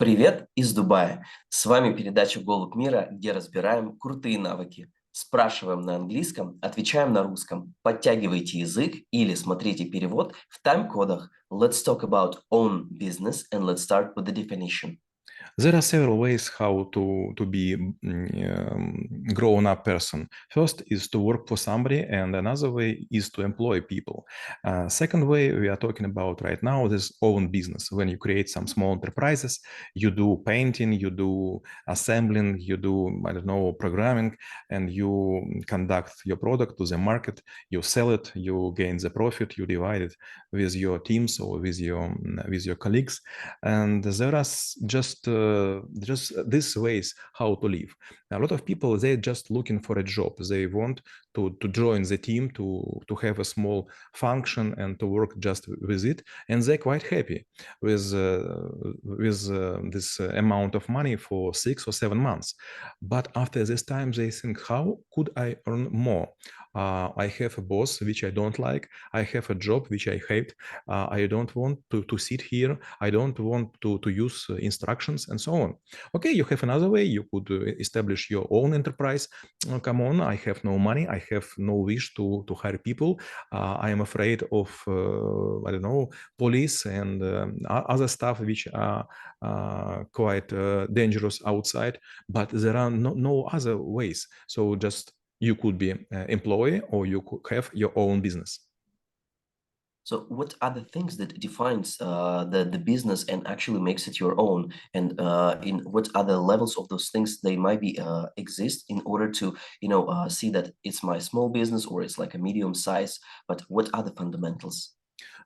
Привет из Дубая. С вами передача ГолубьМира, где разбираем крутые навыки. Спрашиваем на английском, отвечаем на русском. Подтягивайте язык или смотрите перевод в тайм-кодах. Let's talk about own business and let's start with the definition. There are several ways how to be grown-up person. First is to work for somebody, and another way is to employ people. Second way we are talking about right now is own business. When you create some small enterprises, you do painting, you do assembling, you do, I don't know, programming, and you conduct your product to the market, you sell it, you gain the profit, you divide it with your teams or with your colleagues, and there are just these ways how to live. A lot of people, they're just looking for a job. They want to join the team, to have a small function and to work just with it, and they're quite happy with this amount of money for 6 or 7 months. But after this time they think, how could I earn more? I have a boss which I don't like, I have a job which I hate, I don't want to sit here, I don't want to use instructions and so on. Okay, you have another way. You could establish your own enterprise. Come on, I have no money, I have no wish to hire people, I am afraid of I don't know, police and other stuff which are quite dangerous outside, but there are no other ways. So just you could be an employee or you could have your own business. So, what are the things that defines the business and actually makes it your own? And in what other levels of those things they might be exist in order to see that it's my small business or it's like a medium size? But what are the fundamentals?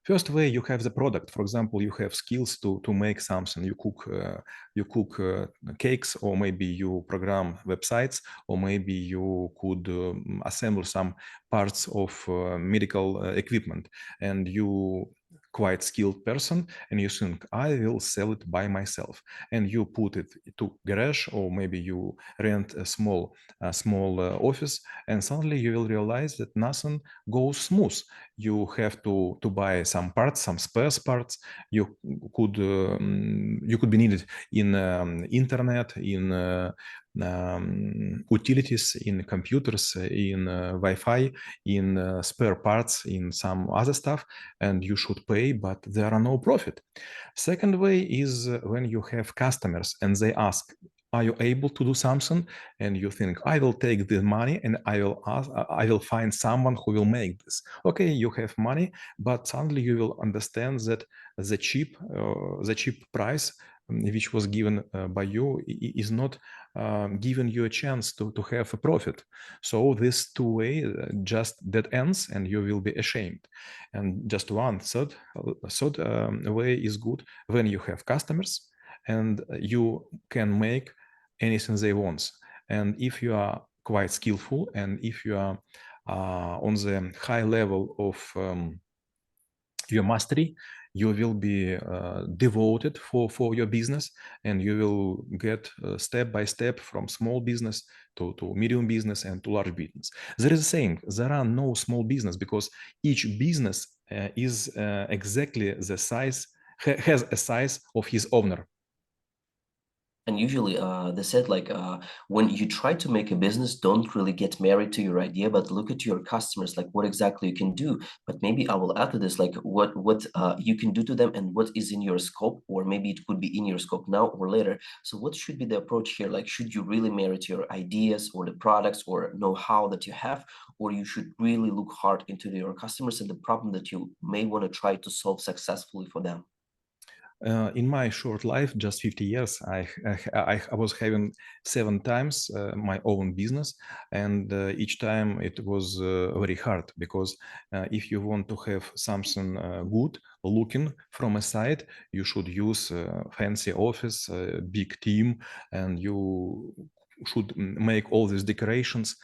First way, you have the product. For example, you have skills to make something. You cook cakes, or maybe you program websites, or maybe you could assemble some parts of medical equipment, and you quite skilled person, and you think, I will sell it by myself, and you put it to garage, or maybe you rent a small office, and suddenly you will realize that nothing goes smooth. You have to buy some parts, some spare parts. You could be needed in internet, in utilities, in computers, in Wi-Fi, in spare parts, in some other stuff, and you should pay, but there are no profit. Second way is when you have customers and they ask, are you able to do something? And you think, I will take the money and I will find someone who will make this. Okay, you have money, but suddenly you will understand that the cheap price which was given by you is not giving you a chance to have a profit. So this two-way just dead ends and you will be ashamed. And just one third way is good when you have customers and you can make anything they want. And if you are quite skillful and if you are on the high level of your mastery, you will be devoted for your business, and you will get step by step from small business to medium business and to large business. There is a saying, there are no small business, because each business is exactly the size, has a size of his owner. And usually, they said like when you try to make a business, don't really get married to your idea, but look at your customers, like what exactly you can do. But maybe I will add to this, like what you can do to them and what is in your scope, or maybe it could be in your scope now or later. So what should be the approach here? Like, should you really marry to your ideas or the products or know-how that you have, or you should really look hard into your customers and the problem that you may want to try to solve successfully for them? In my short life, just 50 years, I was having 7 times my own business, and each time it was very hard, because if you want to have something good looking from a side, you should use fancy office, big team, and you should make all these decorations,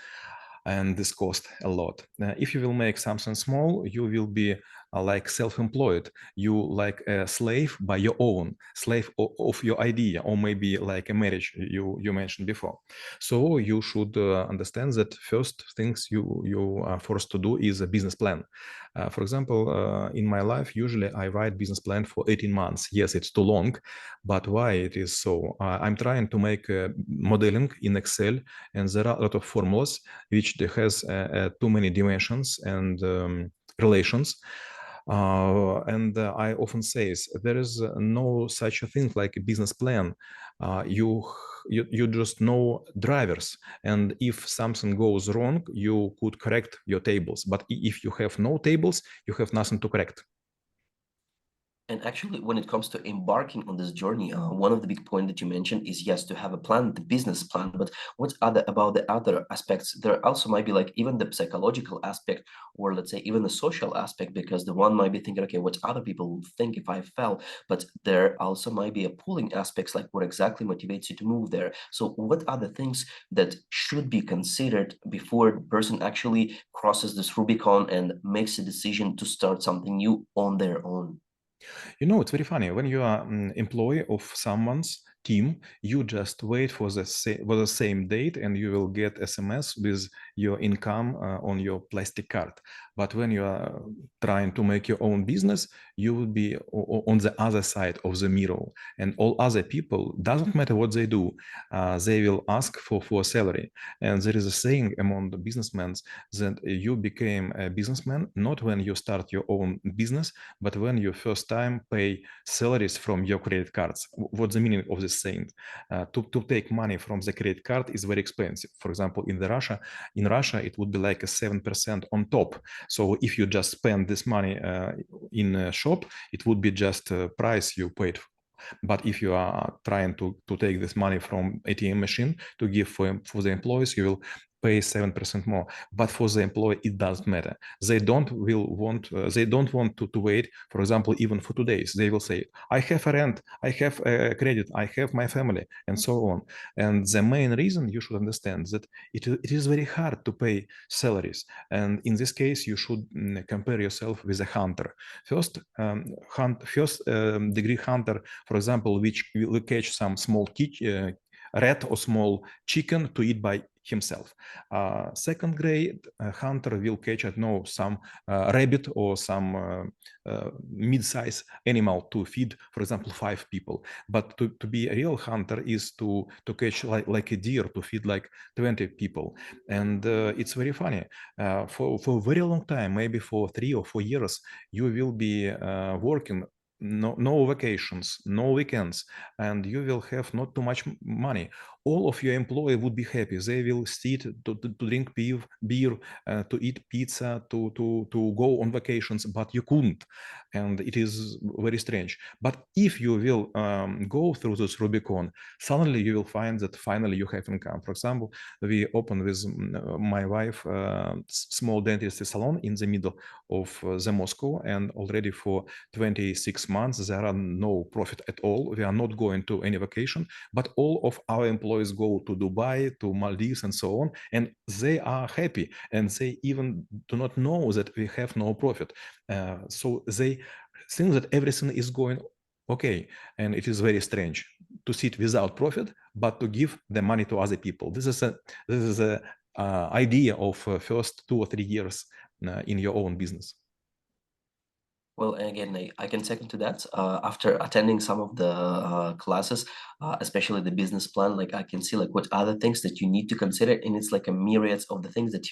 and this cost a lot. If you will make something small, you will be like self-employed. You like a slave by your own, slave of your idea, or maybe like a marriage you mentioned before. So you should understand that first things you are forced to do is a business plan. For example, in my life, usually I write business plan for 18 months. Yes, it's too long, but why it is so? I'm trying to make modeling in Excel, and there are a lot of formulas which has too many dimensions and relations. I often say there is no such a thing like a business plan. You just know drivers, and if something goes wrong, you could correct your tables. But if you have no tables, you have nothing to correct. And actually, when it comes to embarking on this journey, one of the big points that you mentioned is yes, to have a plan, the business plan. But what's other about the other aspects? There also might be like even the psychological aspect, or let's say even the social aspect, because the one might be thinking, okay, what other people will think if I fell? But there also might be a pulling aspects, like what exactly motivates you to move there. So, what are the things that should be considered before the person actually crosses this Rubicon and makes a decision to start something new on their own? You know, it's very funny. When you are an employee of someone's team, you just wait for the same date and you will get SMS with your income on your plastic card. But when you are trying to make your own business, you will be on the other side of the mirror. And all other people, doesn't matter what they do, they will ask for a salary. And there is a saying among the businessmen that you became a businessman not when you start your own business, but when you first time pay salaries from your credit cards. What's the meaning of this saying? To take money from the credit card is very expensive. For example, in Russia, it would be like a 7% on top. So if you just spend this money in a shop, it would be just a price you paid. But if you are trying to take this money from ATM machine to give for the employees, you will pay 7% more. But for the employee, it doesn't matter. They don't want to wait, for example, even for 2 days. They will say, I have a rent, I have a credit, I have my family, and so on. And the main reason you should understand that it is very hard to pay salaries. And in this case, you should compare yourself with a hunter. First degree hunter, for example, which will catch some small rat or small chicken to eat by himself. Second grade hunter will catch, I don't know, some rabbit or some mid-size animal to feed, for example, 5 people. But to be a real hunter is to catch like a deer to feed like 20 people. And it's very funny. For a very long time, maybe for 3 or 4 years, you will be working no vacations, no weekends, and you will have not too much money. All of your employees would be happy. They will sit to drink beer, to eat pizza, to go on vacations, but you couldn't. And it is very strange. But if you will go through this Rubicon, suddenly you will find that finally you have income. For example, we opened with my wife small dentistry salon in the middle of the Moscow, and already for 26 months there are no profit at all. We are not going to any vacation, but all of our employees go to Dubai, to Maldives, and so on, and they are happy, and they even do not know that we have no profit. So they think that everything is going okay, and it is very strange to sit without profit, but to give the money to other people. This is a idea of first 2 or 3 years in your own business. Well, and again, I can second to that. After attending some of the classes, especially the business plan, like I can see like what other things that you need to consider, and it's like a myriad of the things that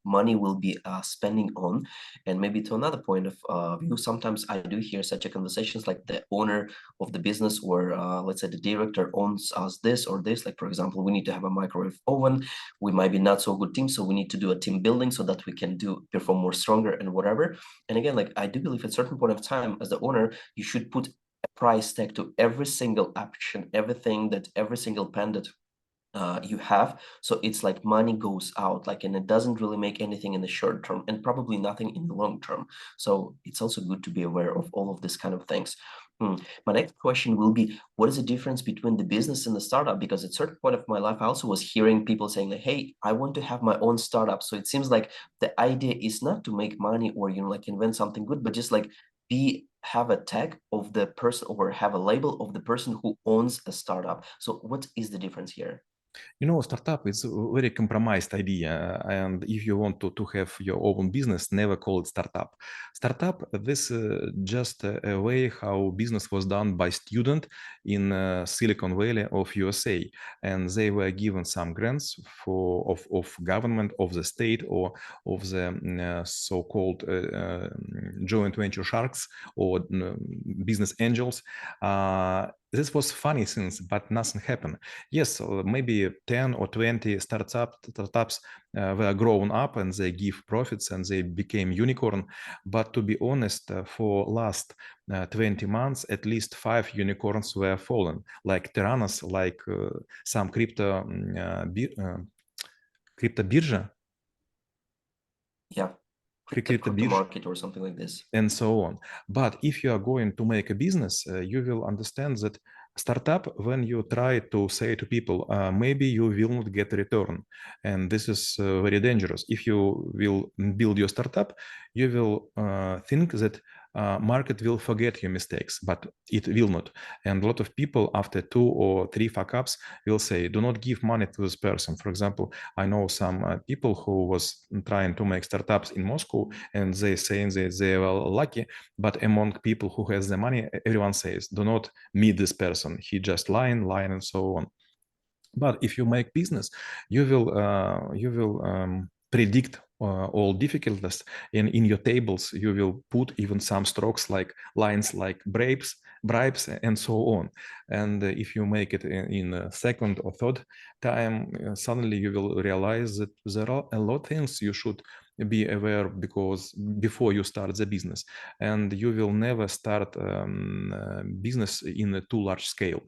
money will be spending on. And maybe to another point of view, sometimes I do hear such a conversations like the owner of the business, or let's say the director owns us this or this. Like for example, we need to have a microwave oven. We might be not so good team, so we need to do a team building so that we can perform more stronger and whatever. And again, like I do believe at certain point of time as the owner, you should put a price tag to every single action, everything that every single pen that you have. So it's like money goes out, like, and it doesn't really make anything in the short term and probably nothing in the long term. So it's also good to be aware of all of this kind of things. My next question will be, what is the difference between the business and the startup? Because at a certain point of my life, I also was hearing people saying like, hey, I want to have my own startup. So it seems like the idea is not to make money or, like invent something good, but just like have a tag of the person or have a label of the person who owns a startup. So what is the difference here? Startup is a very compromised idea. And if you want to have your own business, never call it startup. Startup, this just a way how business was done by student in Silicon Valley of USA. And they were given some grants of government, of the state, or of the so-called joint venture sharks or business angels. This was funny things, but nothing happened. Yes, maybe 10 or 20 startups were grown up and they give profits and they became unicorn. But to be honest, for last 20 months, at least 5 unicorns were fallen, like Tyrannos, like some crypto birja. Yeah, crypto market or something like this. And so on. But if you are going to make a business, you will understand that startup, when you try to say to people, maybe you will not get a return. And this is very dangerous. If you will build your startup, you will think that market will forget your mistakes, but it will not. And a lot of people after 2 or 3 fuck ups will say, do not give money to this person. For example, I know some people who was trying to make startups in Moscow, and they saying that they were lucky, but among people who has the money, everyone says, do not meet this person. He just lying, and so on. But if you make business, you will predict all difficulties, and in your tables you will put even some strokes like lines like bribes, and so on. And if you make it in a second or third time, suddenly you will realize that there are a lot of things you should be aware because before you start the business, and you will never start business in a too large scale.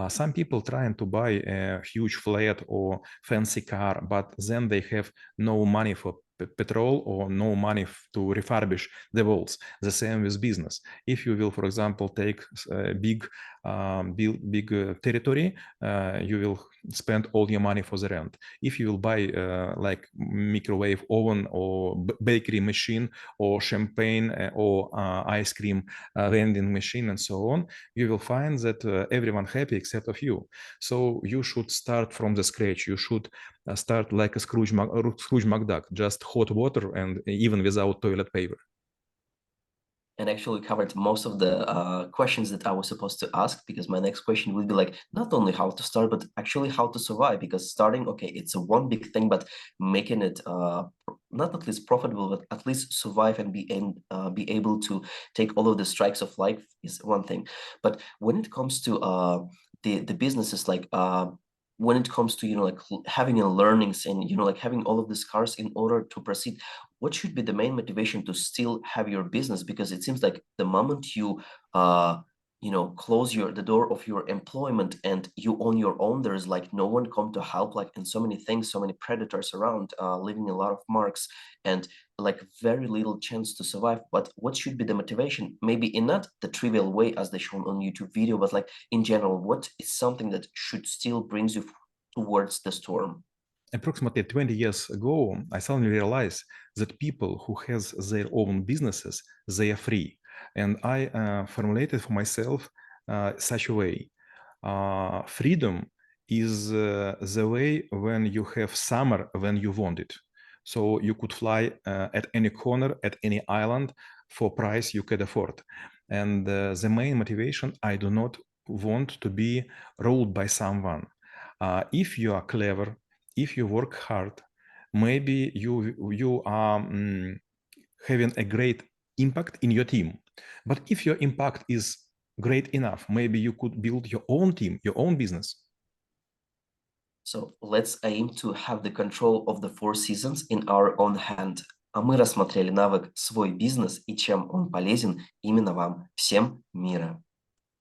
Some people trying to buy a huge flat or fancy car, but then they have no money for petrol or no money to refurbish the walls. The same with business. If you will, for example, take a big territory, you will spend all your money for the rent. If you will buy like microwave oven or bakery machine or champagne or ice cream vending machine and so on, you will find that everyone happy except of you. So you should start from the scratch. You should start like a Scrooge McDuck, just hot water and even without toilet paper. And actually covered most of the questions that I was supposed to ask, because my next question would be like, not only how to start, but actually how to survive. Because starting, okay, it's a one big thing, but making it not at least profitable, but at least survive and be able to take all of the strikes of life is one thing. But when it comes to the businesses, like when it comes to like having a learnings and like having all of the scars in order to proceed, what should be the main motivation to still have your business? Because it seems like the moment you close the door of your employment and you own your own, there's like no one come to help, like, and so many things, so many predators around, leaving a lot of marks and like very little chance to survive. But what should be the motivation? Maybe in not the trivial way as they shown on YouTube video, but like in general, what is something that should still brings you towards the storm? Approximately 20 years ago, I suddenly realized that people who has their own businesses, they are free. And I formulated for myself such a way. Freedom is the way when you have summer when you want it. So you could fly at any corner, at any island for price you could afford. And the main motivation, I do not want to be ruled by someone. If you are clever, if you work hard, maybe you are having a great impact in your team. But if your impact is great enough, maybe you could build your own team, your own business. So let's aim to have the control of the 4 seasons in our own hand. А мы рассмотрели навык «Свой бизнес» и чем он полезен именно вам. Всем мира!